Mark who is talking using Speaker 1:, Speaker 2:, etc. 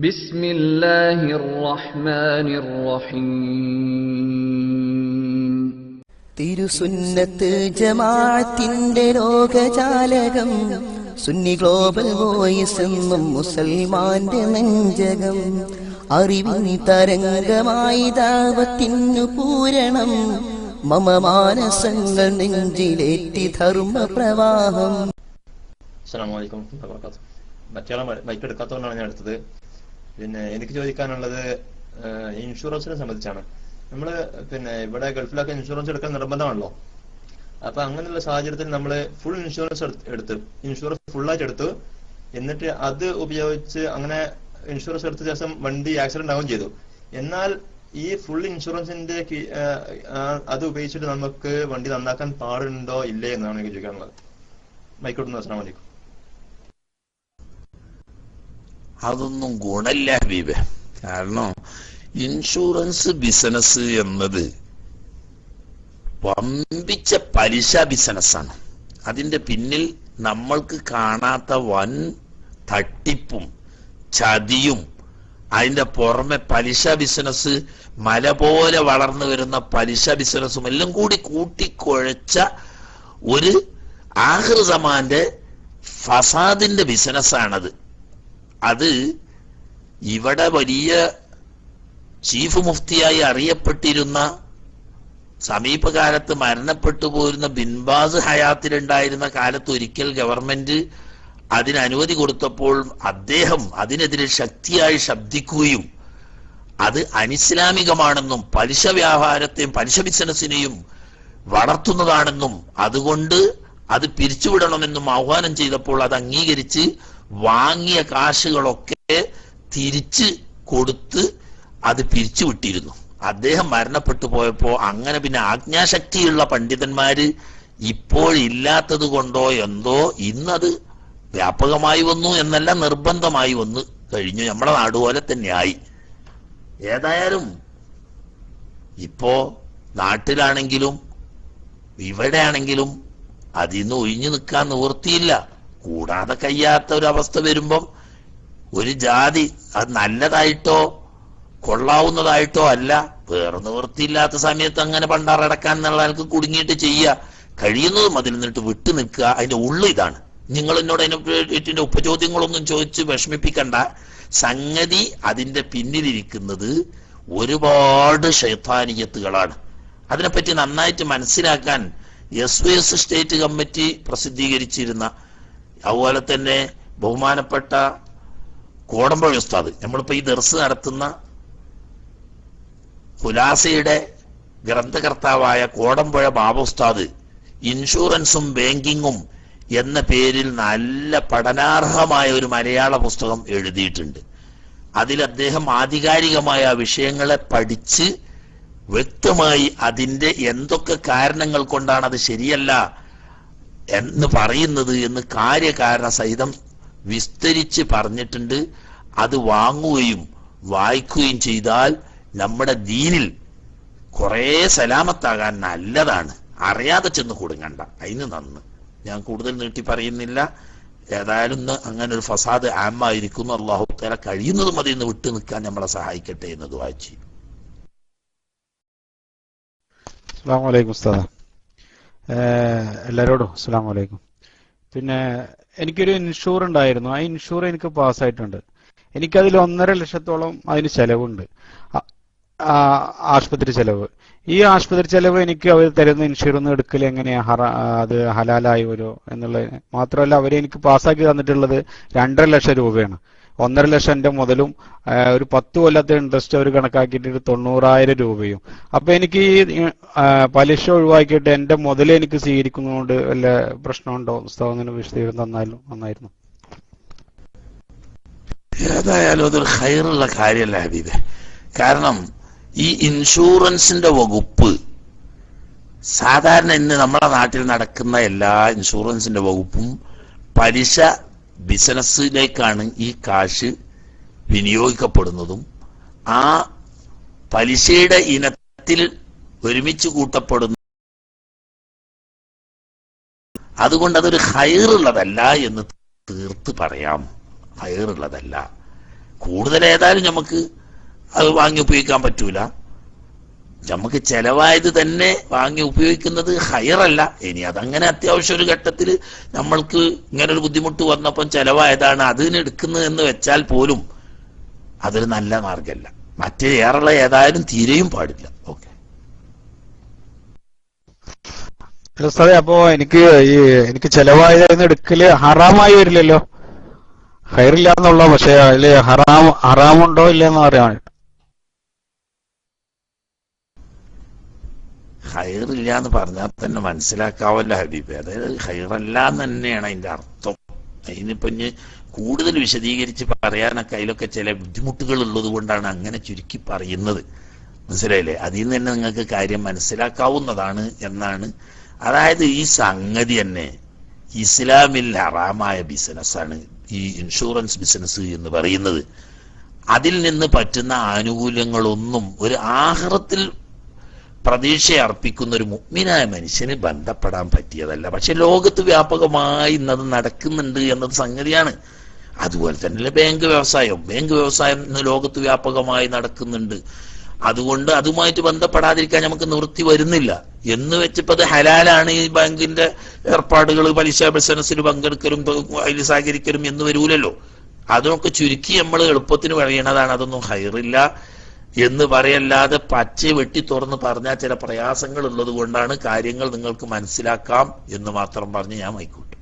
Speaker 1: ബിസ്മില്ലാഹിർ റഹ്മാനിർ റഹീം.
Speaker 2: തിരുസുന്നത്ത് ജമാഅത്തിന്റെ ലോകജാലകം, സുന്നി ഗ്ലോബൽ വോയിസ് എന്നും മുസൽമാന്റെ നെഞ്ചകം. അറിവിൻ തരംഗമായി ദഅവത്തിനു പൂരണം, മമ മാനസങ്ങൾ നെഞ്ചിലേറ്റി ധർമ്മ പ്രവാഹം.
Speaker 3: അസ്സലാമു അലൈക്കും വറഹ്മത്തുള്ളാഹി. മറ്റേ മൈക്ക് എടുക്കാത്തതുകൊണ്ടാണ് ഞാൻ എടുത്തത്. പിന്നെ എനിക്ക് ചോദിക്കാനുള്ളത് ഇൻഷുറൻസിനെ സംബന്ധിച്ചാണ്. നമ്മള് ഇവിടെ ഗൾഫിലൊക്കെ ഇൻഷുറൻസ് എടുക്കാൻ നിർബന്ധമാണല്ലോ. അപ്പൊ അങ്ങനെയുള്ള സാഹചര്യത്തിൽ നമ്മള് ഫുൾ ഇൻഷുറൻസ് ഫുള്ളായിട്ട് എടുത്തു. എന്നിട്ട് അത് ഉപയോഗിച്ച് അങ്ങനെ ഇൻഷുറൻസ് എടുത്ത ശേഷം വണ്ടി ആക്സിഡന്റ് ആവുകയും ചെയ്തു. എന്നാൽ ഈ ഫുൾ ഇൻഷുറൻസിന്റെ അത് ഉപയോഗിച്ചിട്ട് നമുക്ക് വണ്ടി നന്നാക്കാൻ പാടുണ്ടോ ഇല്ലേ എന്നാണ് എനിക്ക് ചോദിക്കാനുള്ളത്. മൈക്കോട്ടുന്നു. അസ്സലാമു അലൈക്കും.
Speaker 4: അതൊന്നും ഗുണമില്ല ഹബീബെ. കാരണം ഇൻഷുറൻസ് ബിസിനസ് എന്നത് വമ്പിച്ച പലിശ ബിസിനസ്സാണ്. അതിന്റെ പിന്നിൽ നമ്മൾക്ക് കാണാത്ത വൻ തട്ടിപ്പും ചതിയും, അതിന്റെ പുറമെ പലിശ ബിസിനസ്, മല പോലെ വളർന്നു വരുന്ന പലിശ ബിസിനസ്സും എല്ലാം കൂടി കൂട്ടിക്കുഴച്ച ഒരു ആഖിർ സമാന്റെ ഫസാദിന്റെ ബിസിനസ്സാണത്. അത് ഇവിടെ വലിയ ചീഫ് മുഫ്തിയായി അറിയപ്പെട്ടിരുന്ന, സമീപകാലത്ത് മരണപ്പെട്ടു പോരുന്ന ബിൻബാസ് ഹയാത്തിലുണ്ടായിരുന്ന കാലത്ത് ഒരിക്കൽ ഗവൺമെന്റ് അതിന് അനുമതി കൊടുത്തപ്പോൾ അദ്ദേഹം അതിനെതിരെ ശക്തിയായി ശബ്ദിക്കുകയും അത് അനിസ്ലാമികമാണെന്നും പലിശ വ്യാപാരത്തെയും പലിശ ബിസിനസിനെയും വളർത്തുന്നതാണെന്നും അതുകൊണ്ട് അത് പിരിച്ചുവിടണമെന്നും ആഹ്വാനം ചെയ്തപ്പോൾ അത് അംഗീകരിച്ച് വാങ്ങിയ കാശുകളൊക്കെ തിരിച്ച് കൊടുത്ത് അത് പിരിച്ചുവിട്ടിരുന്നു. അദ്ദേഹം മരണപ്പെട്ടു പോയപ്പോ അങ്ങനെ പിന്നെ ആജ്ഞാശക്തിയുള്ള പണ്ഡിതന്മാര് ഇപ്പോഴില്ലാത്തത് കൊണ്ടോ എന്തോ ഇന്നത് വ്യാപകമായി വന്നു എന്നല്ല, നിർബന്ധമായി വന്നു കഴിഞ്ഞു. നമ്മുടെ നാടുപോലെ തന്നെയായി. ഏതായാലും ഇപ്പോ നാട്ടിലാണെങ്കിലും ഇവിടെയാണെങ്കിലും അതിന്ന് ഒഴിഞ്ഞു നിൽക്കാൻ നിവൃത്തിയില്ല. കൂടാതെ കഴിയാത്ത ഒരവസ്ഥ വരുമ്പം ഒരു ജാതി അത് നല്ലതായിട്ടോ കൊള്ളാവുന്നതായിട്ടോ അല്ല, വേറെ നിവൃത്തിയില്ലാത്ത സമയത്ത് അങ്ങനെ പണ്ടാറടക്കാൻ എന്നുള്ള ആൾക്ക് കുടുങ്ങിയിട്ട് ചെയ്യുക. കഴിയുന്നതും അതിൽ നിന്നിട്ട് വിട്ടു നിൽക്കുക. അതിന്റെ ഉള്ളു ഇതാണ്. നിങ്ങൾ എന്നോട് അതിന്റെ ഉപചോദ്യങ്ങളൊന്നും ചോദിച്ച് വിഷമിപ്പിക്കണ്ട. സംഗതി അതിന്റെ പിന്നിലിരിക്കുന്നത് ഒരുപാട് ശൈത്താനിയത്തുകളാണ്. അതിനെപ്പറ്റി നന്നായിട്ട് മനസ്സിലാക്കാൻ SOS സ്റ്റേറ്റ് കമ്മിറ്റി പ്രസിദ്ധീകരിച്ചിരുന്ന, അതുപോലെ തന്നെ ബഹുമാനപ്പെട്ട കോടമ്പുഴ ഉസ്താദ്, നമ്മളിപ്പോ ഈ ദർസ് നടത്തുന്ന ഖുലാസയുടെ ഗ്രന്ഥകർത്താവായ കോടമ്പുഴ ബാബ ഉസ്താദ് ഇൻഷുറൻസും ബാങ്കിങ്ങും എന്ന പേരിൽ നല്ല പഠനാർഹമായ ഒരു മലയാള പുസ്തകം എഴുതിയിട്ടുണ്ട്. അതിൽ അദ്ദേഹം ആധികാരികമായ വിഷയങ്ങളെ പഠിച്ച് വ്യക്തമായി അതിന്റെ എന്തൊക്കെ കാരണങ്ങൾ കൊണ്ടാണ് അത് ശരിയല്ല എന്ന് പറയുന്നത് എന്ന് കാര്യകാരണ സഹിതം വിസ്തരിച്ച് പറഞ്ഞിട്ടുണ്ട്. അത് വാങ്ങുകയും വായിക്കുകയും ചെയ്താൽ നമ്മുടെ ദീനിൽ കുറെ സലാമത്താകാൻ നല്ലതാണ്. അറിയാതെ ചെന്ന് കൊടുങ്ങണ്ട. അതിന് നന്ന്. ഞാൻ കൂടുതൽ നീട്ടി പറയുന്നില്ല. ഏതായാലും അങ്ങനെ ഒരു ഫസാദ് ആമായിരിക്കുന്നു. അള്ളാഹു തആല കഴിയുന്നതും അതിൽ നിന്ന് വിട്ടു നിൽക്കാൻ നമ്മളെ സഹായിക്കട്ടെ എന്ന് ദുആ ചെയ്യും.
Speaker 5: അസ്സലാമു അലൈക്കും ഉസ്താദ്. എല്ലാവരോടും അസ്സലാമു അലൈക്കും. പിന്നെ എനിക്കൊരു ഇൻഷൂർ ഉണ്ടായിരുന്നു. ആ ഇൻഷൂർ എനിക്ക് പാസ്സായിട്ടുണ്ട്. എനിക്കതിൽ 1.5 ലക്ഷത്തോളം അതിന് ചെലവുണ്ട്, ആശുപത്രി ചെലവ്. ഈ ആശുപത്രി ചെലവ് എനിക്ക് അവർ തരുന്ന ഇൻഷുറൻസ് എടുക്കൽ എങ്ങനെയാ അത് ഹലാലായി വരുമോ എന്നുള്ളത് മാത്രമല്ല, അവർ എനിക്ക് പാസ്സാക്കി തന്നിട്ടുള്ളത് 2.5 ലക്ഷം രൂപയാണ്. 1.5 ലക്ഷം എൻ്റെ മുതലും ഒരു 10 കൊല്ലത്തെ ഇൻട്രസ്റ്റ് അവർ കണക്കാക്കിയിട്ട് 90,000 രൂപയും. അപ്പൊ എനിക്ക് ഈ പലിശ ഒഴിവാക്കിയിട്ട് എൻ്റെ മുതൽ എനിക്ക് സ്വീകരിക്കുന്നതുകൊണ്ട് വല്ല പ്രശ്നമുണ്ടോ? പുസ്തകം വിശദീകരണം തന്നാലും നന്നായിരുന്നു.
Speaker 4: ഏതായാലും അതൊരു ഖൈറുള്ള കാര്യമല്ല ഹബീബെ. കാരണം ഈ ഇൻഷുറൻസിന്റെ വകുപ്പ് സാധാരണ ഇന്ന് നമ്മുടെ നാട്ടിൽ നടക്കുന്ന എല്ലാ ഇൻഷുറൻസിന്റെ വകുപ്പും പലിശ ബിസിനസ്സിലേക്കാണ് ഈ കാശ് വിനിയോഗിക്കപ്പെടുന്നതും ആ പലിശയുടെ ഇനത്തിൽ ഒരുമിച്ച് കൂട്ടപ്പെടുന്നു. അതുകൊണ്ട് അതൊരു ഖൈറുള്ളതല്ല എന്ന് തീർത്ത് പറയാം. ഖൈറുള്ളതല്ല. കൂടുതൽ ഏതായാലും നമുക്ക് അത് വാങ്ങി ഉപയോഗിക്കാൻ പറ്റൂല. നമുക്ക് ചെലവായത് തന്നെ വാങ്ങി ഉപയോഗിക്കുന്നത് ഹൈറല്ല. ഇനി അതങ്ങനെ അത്യാവശ്യം ഒരു ഘട്ടത്തിൽ നമ്മൾക്ക് ഇങ്ങനെ ഒരു ബുദ്ധിമുട്ട് വന്നപ്പം ചെലവായതാണ് അതിന് എടുക്കുന്നത് എന്ന് വെച്ചാൽ പോലും അതൊരു നല്ല മാർഗമല്ല. മറ്റേ ഏറുള്ള ഏതായാലും തീരെയും പാടില്ല. ഓക്കെ.
Speaker 5: സാറേ, അപ്പോ എനിക്ക് ചെലവായതെന്ന് എടുക്കല് ഹറാമായി വരില്ലല്ലോ? ഹൈറില്ല എന്നുള്ള, പക്ഷെ അതില് ഹറാമുണ്ടോ ഇല്ലെന്ന് അറിയാൻ.
Speaker 4: ഹൈറില്ല എന്ന് പറഞ്ഞാൽ തന്നെ മനസ്സിലാക്കാവല്ലോ ഹബീബ്. അതായത് ഹൈറല്ല എന്ന് തന്നെയാണ് അതിന്റെ അർത്ഥം. അതിനിപ്പോ ഇനി കൂടുതൽ വിശദീകരിച്ച് പറയാനൊക്കെ അതിലൊക്കെ ചില ബുദ്ധിമുട്ടുകൾ ഉള്ളത് കൊണ്ടാണ് അങ്ങനെ ചുരുക്കി പറയുന്നത്. മനസ്സിലായില്ലേ? അതിൽ നിന്ന് തന്നെ നിങ്ങൾക്ക് കാര്യം മനസ്സിലാക്കാവുന്നതാണ് എന്നാണ്. അതായത് ഈ സംഗതി തന്നെ ഇസ്ലാമിൽ ഹറാമായ ബിസിനസ്സാണ് ഈ ഇൻഷുറൻസ് ബിസിനസ് എന്ന് പറയുന്നത്. അതിൽ നിന്ന് പറ്റുന്ന ആനുകൂല്യങ്ങളൊന്നും ഒരു ആഖിറത്തിൽ പ്രതീക്ഷ അർപ്പിക്കുന്ന ഒരു മുഅ്മിനായ മനുഷ്യന് ബന്ധപ്പെടാൻ പറ്റിയതല്ല. പക്ഷെ ലോകത്ത് വ്യാപകമായി ഇന്നത് നടക്കുന്നുണ്ട് എന്നത് സംഗതിയാണ്. അതുപോലെ തന്നെ ബാങ്ക് വ്യവസായം ഇന്ന് ലോകത്ത് വ്യാപകമായി നടക്കുന്നുണ്ട്. അതുകൊണ്ട് അതുമായിട്ട് ബന്ധപ്പെടാതിരിക്കാൻ നമുക്ക് നിവൃത്തി വരുന്നില്ല. എന്ന് വെച്ചപ്പോ അത് ഹലാലാണ് ഈ ബാങ്കിന്റെ ഏർപ്പാടുകൾ, പലിശ ബിസിനസ്സിൽ പങ്കെടുക്കലും അതിൽ സഹകരിക്കലും എന്ന് വരൂലല്ലോ. അതൊക്കെ ചുരുക്കി നമ്മൾ എളുപ്പത്തിന് പറയണതാണ്. അതൊന്നും ഹൈറില്ല എന്ന് പറയല്ലാതെ പച്ച വെട്ടി തുറന്ന് പറഞ്ഞാൽ ചില പ്രയാസങ്ങൾ ഉള്ളത് കൊണ്ടാണ് കാര്യങ്ങൾ നിങ്ങൾക്ക് മനസ്സിലാക്കാം എന്ന് മാത്രം പറഞ്ഞ് ഞാൻ മൈക്കൂട്ടും.